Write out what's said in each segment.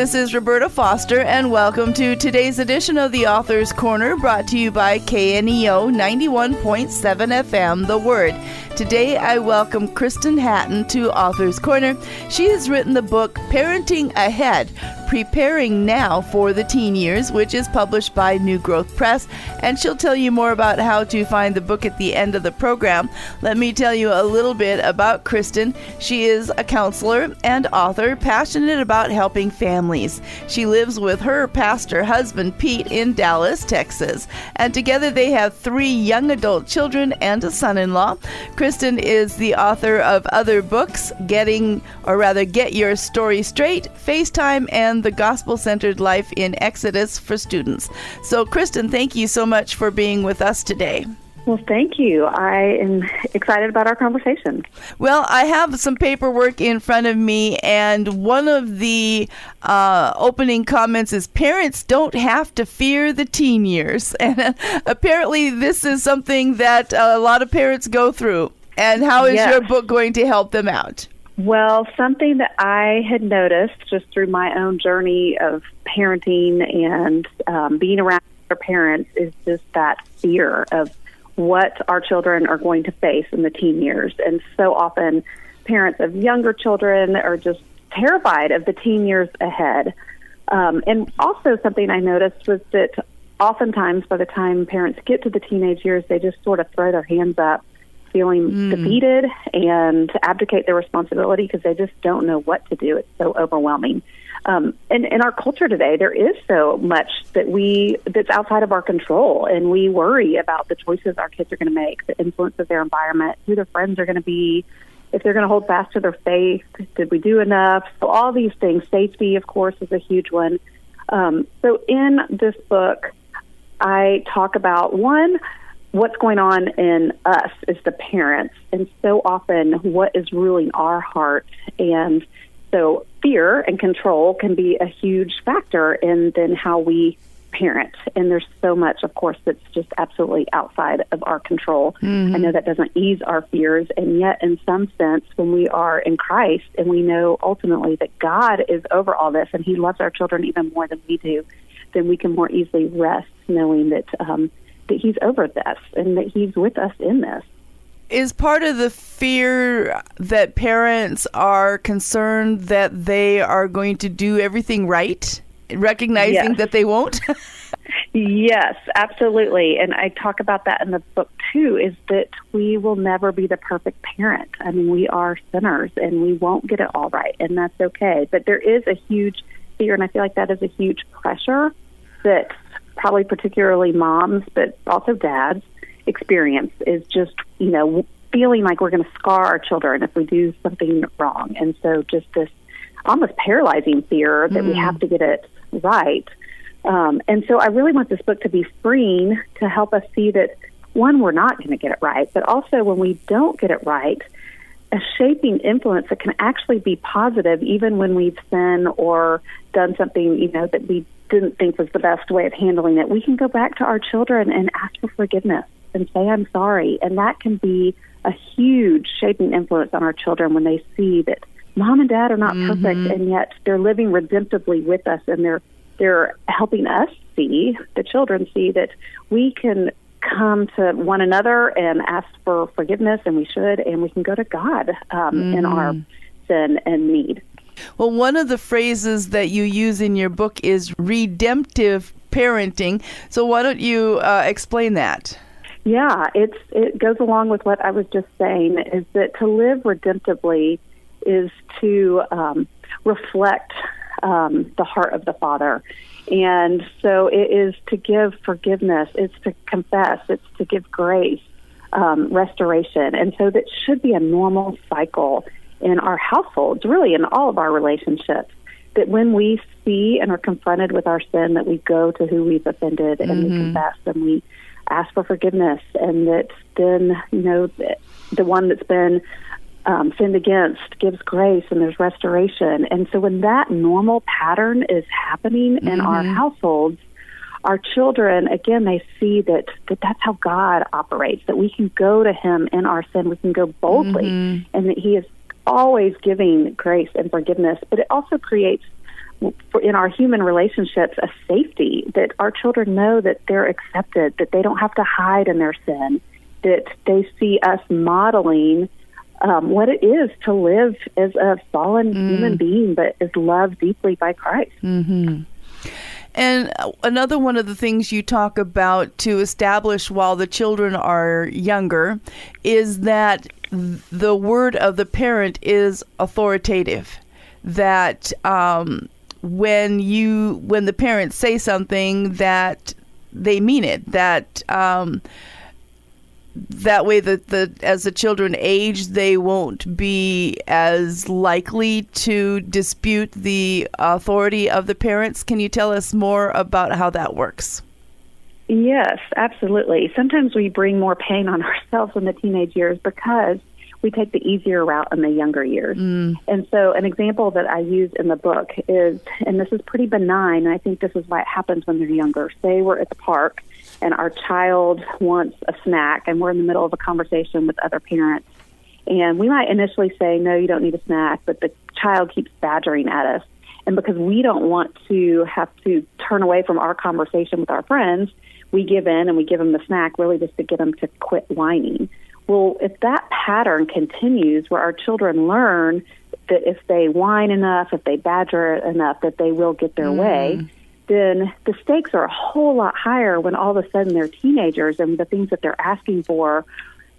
This is Roberta Foster, and welcome to today's edition of the Author's Corner, brought to you by KNEO 91.7 FM, The Word. Today, I welcome Kristen Hatton to Author's Corner. She has written the book Parenting Ahead, Preparing Now for the Teen Years, which is published by New Growth Press, and she'll tell you more about how to find the book at the end of the program. Let me tell you a little bit about Kristen. She is a counselor and author, passionate about helping families. She lives with her pastor husband, Pete, in Dallas, Texas, and together they have 3 young adult children and a son-in-law. Kristen is the author of other books, Get Your Story Straight, FaceTime, and The Gospel-Centered Life in Exodus for Students. So, Kristen, thank you so much for being with us today. Well, thank you. I am excited about our conversation. Well, I have some paperwork in front of me, and one of the opening comments is parents don't have to fear the teen years. And apparently this is something that a lot of parents go through. And how is your book going to help them out? Well, something that I had noticed just through my own journey of parenting and being around other parents is just that fear of what our children are going to face in the teen years. And so often parents of younger children are just terrified of the teen years ahead. And also something I noticed was that oftentimes by the time parents get to the teenage years, they just sort of throw their hands up, feeling defeated and abdicate their responsibility because they just don't know what to do. It's so overwhelming. And in our culture today, there is so much that's outside of our control, and we worry about the choices our kids are going to make, the influence of their environment, who their friends are going to be, if they're going to hold fast to their faith, did we do enough? So all these things, safety, of course, is a huge one. So in this book, I talk about, one, what's going on in us as the parents, and so often what is ruling our heart. And so fear and control can be a huge factor in then how we parent. And there's so much, of course, that's just absolutely outside of our control. I know that doesn't ease our fears, and yet in some sense, when we are in Christ and we know ultimately that God is over all this and he loves our children even more than we do, then we can more easily rest knowing that that he's over this and that he's with us in this. Is part of the fear that parents are concerned that they are going to do everything right, recognizing that they won't? Yes, absolutely. And I talk about that in the book, too, is that we will never be the perfect parent. I mean, we are sinners, and we won't get it all right, and that's okay. But there is a huge fear, and I feel like that is a huge pressure that probably particularly moms, but also dads, experience is just, feeling like we're going to scar our children if we do something wrong. And so just this almost paralyzing fear that we have to get it right. And so I really want this book to be freeing to help us see that, one, we're not going to get it right, but also when we don't get it right, a shaping influence that can actually be positive even when we've sinned or done something, that we didn't think was the best way of handling it. We can go back to our children and ask for forgiveness and say, I'm sorry. And that can be a huge shaping influence on our children when they see that mom and dad are not perfect, and yet they're living redemptively with us, and they're helping us see, the children see, that we can come to one another and ask for forgiveness, and we can go to God in our sin and need. Well, one of the phrases that you use in your book is redemptive parenting. So why don't you explain that? Yeah, it goes along with what I was just saying, is that to live redemptively is to reflect the heart of the Father. And so it is to give forgiveness, it's to confess, it's to give grace, restoration. And so that should be a normal cycle in our households, really in all of our relationships, that when we see and are confronted with our sin, that we go to who we've offended and we confess and we ask for forgiveness, and that then, the one that's been sinned against gives grace and there's restoration. And so when that normal pattern is happening in our households, our children, again, they see that that's how God operates, that we can go to him in our sin, we can go boldly, and that he is always giving grace and forgiveness. But it also creates in our human relationships, a safety, that our children know that they're accepted, that they don't have to hide in their sin, that they see us modeling what it is to live as a fallen human being, but is loved deeply by Christ. Mm-hmm. And another one of the things you talk about to establish while the children are younger is that the word of the parent is authoritative. That when the parents say something, that they mean it. That way, as the children age, they won't be as likely to dispute the authority of the parents. Can you tell us more about how that works? Yes, absolutely. Sometimes we bring more pain on ourselves in the teenage years because we take the easier route in the younger years. And so an example that I use in the book is, and this is pretty benign, and I think this is why it happens when they're younger. Say we're at the park and our child wants a snack, and we're in the middle of a conversation with other parents. And we might initially say, no, you don't need a snack, but the child keeps badgering at us. And because we don't want to have to turn away from our conversation with our friends, we give in and we give them the snack really just to get them to quit whining. Well, if that pattern continues where our children learn that if they whine enough, if they badger enough, that they will get their way, then the stakes are a whole lot higher when all of a sudden they're teenagers and the things that they're asking for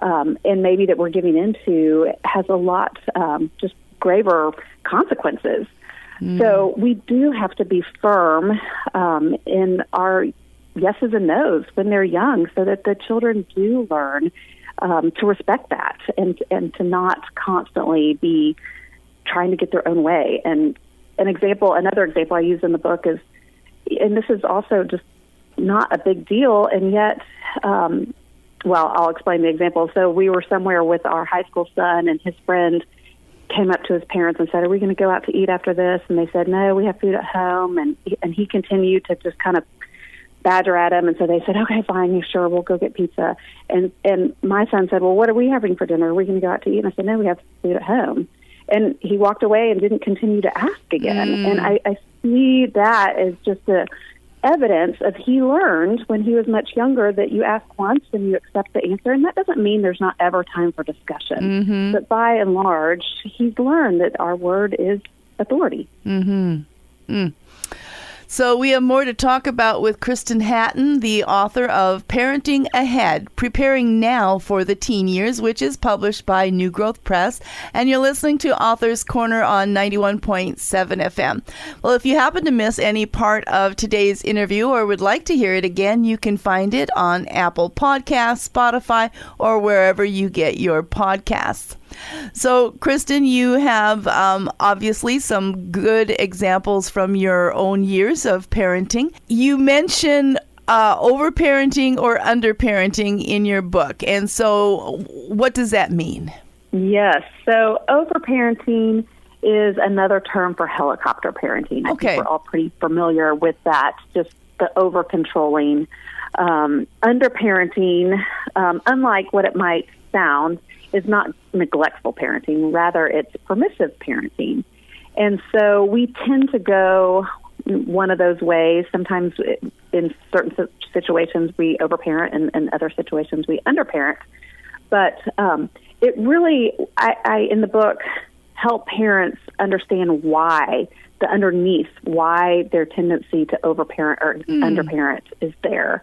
and maybe that we're giving into has a lot just graver consequences. So we do have to be firm in our yeses and nos when they're young so that the children do learn to respect that and to not constantly be trying to get their own way. And another example I use in the book is, and this is also just not a big deal, and yet, I'll explain the example. So we were somewhere with our high school son, and his friend came up to his parents and said, are we going to go out to eat after this? And they said, no, we have food at home. And he continued to just kind of badger at him. And so they said, okay, fine, sure, we'll go get pizza. And my son said, well, what are we having for dinner? Are we going to go out to eat? And I said, no, we have food at home. And he walked away and didn't continue to ask again. And I see that as just the evidence of he learned when he was much younger that you ask once and you accept the answer. And that doesn't mean there's not ever time for discussion. But by and large, he's learned that our word is authority. So we have more to talk about with Kristen Hatton, the author of Parenting Ahead, Preparing Now for the Teen Years, which is published by New Growth Press. And you're listening to Author's Corner on 91.7 FM. Well, if you happen to miss any part of today's interview or would like to hear it again, you can find it on Apple Podcasts, Spotify, or wherever you get your podcasts. So, Kristen, you have obviously some good examples from your own years of parenting. You mention overparenting or underparenting in your book. And so what does that mean? Yes. So overparenting is another term for helicopter parenting. I think we're all pretty familiar with that, just the over-controlling. Underparenting, unlike what it might sound, is not neglectful parenting. Rather, it's permissive parenting. And so we tend to go one of those ways. Sometimes in certain situations we overparent, and in other situations we underparent. But it really, I in the book, help parents understand why, why their tendency to overparent or underparent is there.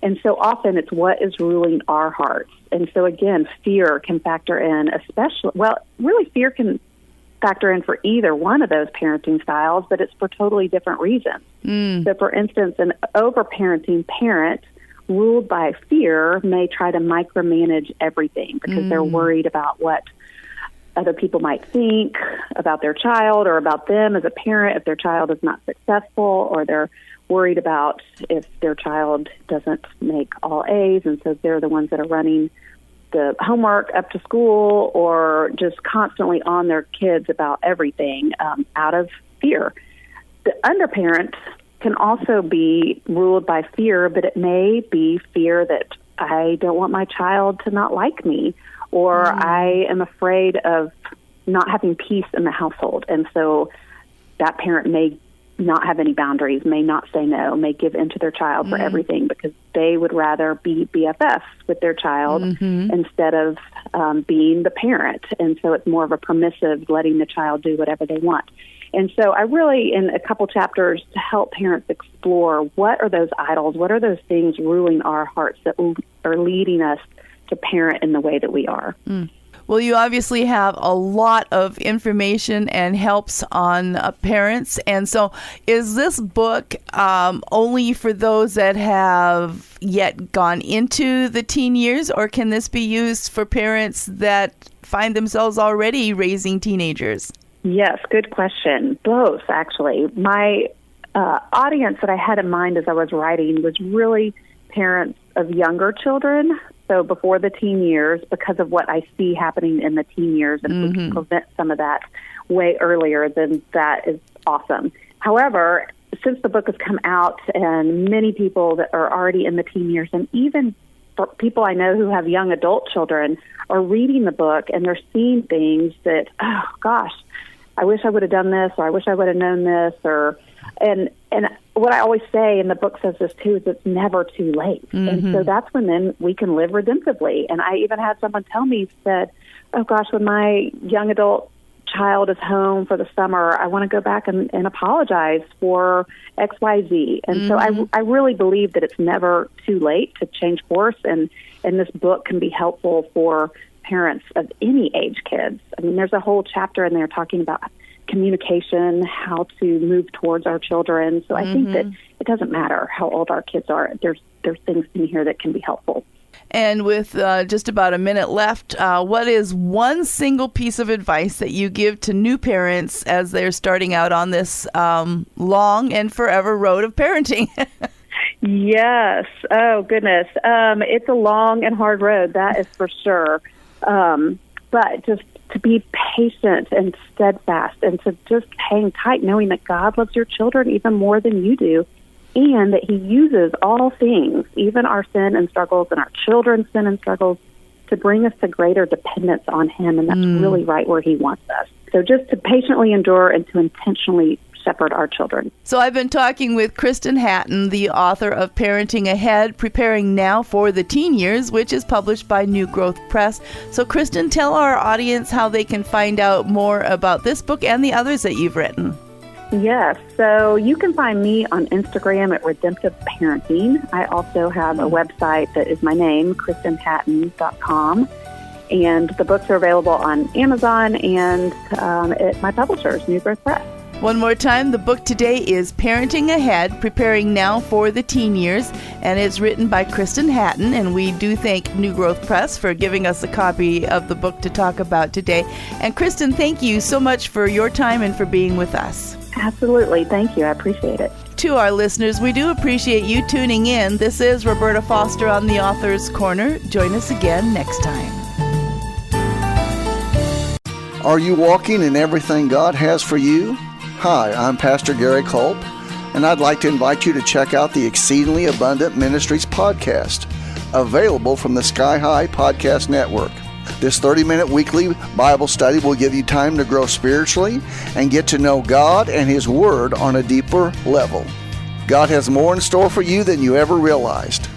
And so often it's what is ruling our hearts. And so again, fear can factor in, fear can factor in for either one of those parenting styles, but it's for totally different reasons. So for instance, an overparenting parent ruled by fear may try to micromanage everything because they're worried about what other people might think about their child or about them as a parent if their child is not successful, or they're worried about if their child doesn't make all A's, and so they're the ones that are running the homework up to school, or just constantly on their kids about everything out of fear. The underparent can also be ruled by fear, but it may be fear that I don't want my child to not like me, or I am afraid of not having peace in the household, and so that parent may not have any boundaries, may not say no, may give in to their child for everything because they would rather be BFFs with their child instead of being the parent. And so it's more of a permissive, letting the child do whatever they want. And so I really, in a couple chapters, to help parents explore what are those idols, what are those things ruling our hearts that are leading us to parent in the way that we are. Well, you obviously have a lot of information and helps on parents. And so is this book only for those that have yet gone into the teen years, or can this be used for parents that find themselves already raising teenagers? Yes, good question. Both, actually. My audience that I had in mind as I was writing was really parents of younger children, so before the teen years, because of what I see happening in the teen years. And if we can prevent some of that way earlier, then that is awesome. However, since the book has come out and many people that are already in the teen years, and even people I know who have young adult children are reading the book and they're seeing things that, oh gosh, I wish I would have done this, or I wish I would have known this, and what I always say, and the book says this too, is it's never too late. And so that's when then we can live redemptively. And I even had someone tell me, said, oh gosh, when my young adult child is home for the summer, I want to go back and apologize for XYZ. And so I really believe that it's never too late to change course, and this book can be helpful for parents of any age kids. I mean, there's a whole chapter in there talking about communication, how to move towards our children. So I think that it doesn't matter how old our kids are. There's things in here that can be helpful. And with just about a minute left, what is one single piece of advice that you give to new parents as they're starting out on this long and forever road of parenting? Yes. Oh, goodness. It's a long and hard road, that is for sure. But just to be patient and steadfast, and to just hang tight, knowing that God loves your children even more than you do, and that He uses all things, even our sin and struggles and our children's sin and struggles, to bring us to greater dependence on Him, and that's really right where He wants us. So just to patiently endure and to intentionally shepherd our children. So I've been talking with Kristen Hatton, the author of Parenting Ahead, Preparing Now for the Teen Years, which is published by New Growth Press. So Kristen, tell our audience how they can find out more about this book and the others that you've written. Yes, so you can find me on Instagram at Redemptive Parenting. I also have a website that is my name, KristenHatton.com. And the books are available on Amazon and at my publishers, New Growth Press. One more time, the book today is Parenting Ahead, Preparing Now for the Teen Years, and it's written by Kristen Hatton, and we do thank New Growth Press for giving us a copy of the book to talk about today. And Kristen, thank you so much for your time and for being with us. Absolutely. Thank you. I appreciate it. To our listeners, we do appreciate you tuning in. This is Roberta Foster on the Author's Corner. Join us again next time. Are you walking in everything God has for you? Hi, I'm Pastor Gary Culp, and I'd like to invite you to check out the Exceedingly Abundant Ministries podcast, available from the Sky High Podcast Network. This 30-minute weekly Bible study will give you time to grow spiritually and get to know God and His Word on a deeper level. God has more in store for you than you ever realized.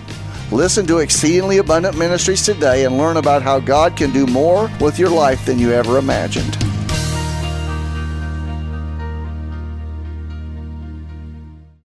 Listen to Exceedingly Abundant Ministries today and learn about how God can do more with your life than you ever imagined.